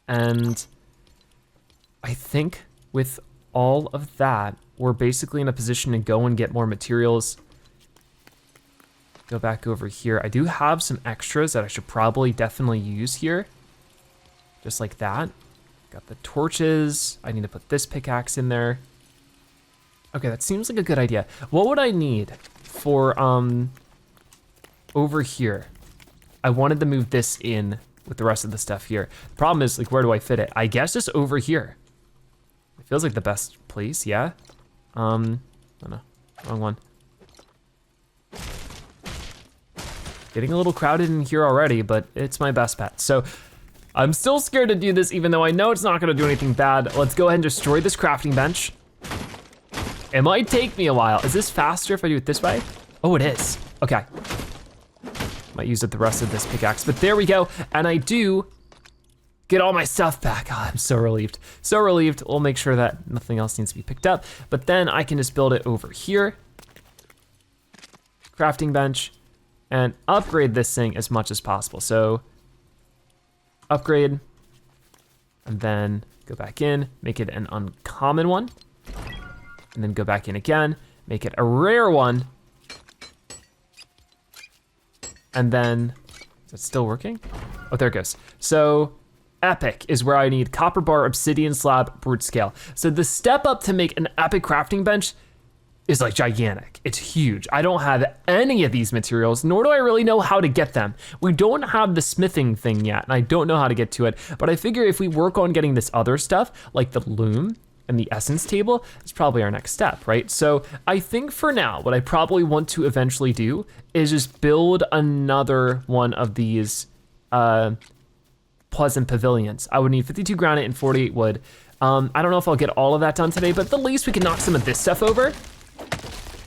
And I think with all of that, we're basically in a position to go and get more materials. Go back over here. I do have some extras that I should probably definitely use here. Just like that. Got the torches. I need to put this pickaxe in there. Okay, that seems like a good idea. What would I need for over here? I wanted to move this in with the rest of the stuff here. The problem is, like, where do I fit it? I guess just over here. It feels like the best place, yeah? Oh no, wrong one. Getting a little crowded in here already, but it's my best bet. So I'm still scared to do this, even though I know it's not gonna do anything bad. Let's go ahead and destroy this crafting bench. It might take me a while. Is this faster if I do it this way? Oh, it is. Okay. Might use up the rest of this pickaxe, but there we go. And I do get all my stuff back. Oh, I'm so relieved. So relieved. We'll make sure that nothing else needs to be picked up, but then I can just build it over here. Crafting bench, and upgrade this thing as much as possible. So upgrade, and then go back in, make it an uncommon one, and then go back in again, make it a rare one, and then, is it still working? Oh, there it goes. So epic is where I need copper bar, obsidian slab, brute scale. So the step up to make an epic crafting bench is like gigantic. It's huge. I don't have any of these materials, nor do I really know how to get them. We don't have the smithing thing yet, and I don't know how to get to it, but I figure if we work on getting this other stuff, like the loom and the essence table, it's probably our next step, right? So I think for now, what I probably want to eventually do is just build another one of these pleasant pavilions. I would need 52 granite and 48 wood. I don't know if I'll get all of that done today, but at the least we can knock some of this stuff over.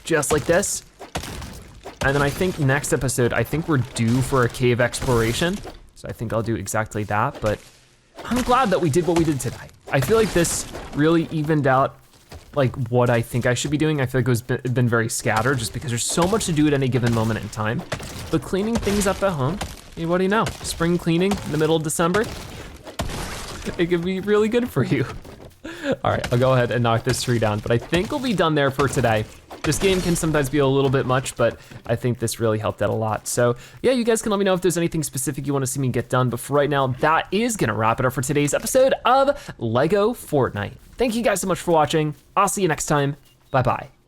Just like this. And then I think next episode, I think we're due for a cave exploration. So I think I'll do exactly that, but I'm glad that we did what we did today. I feel like this really evened out like what I think I should be doing. I feel like it was been very scattered just because there's so much to do at any given moment in time. But cleaning things up at home, I mean, what do you know? Spring cleaning in the middle of December, it could be really good for you. All right, I'll go ahead and knock this tree down, but I think we'll be done there for today. This game can sometimes be a little bit much, but I think this really helped out a lot. So yeah, you guys can let me know if there's anything specific you want to see me get done, but for right now, that is gonna wrap it up for today's episode of LEGO Fortnite. Thank you guys so much for watching. I'll see you next time. Bye-bye.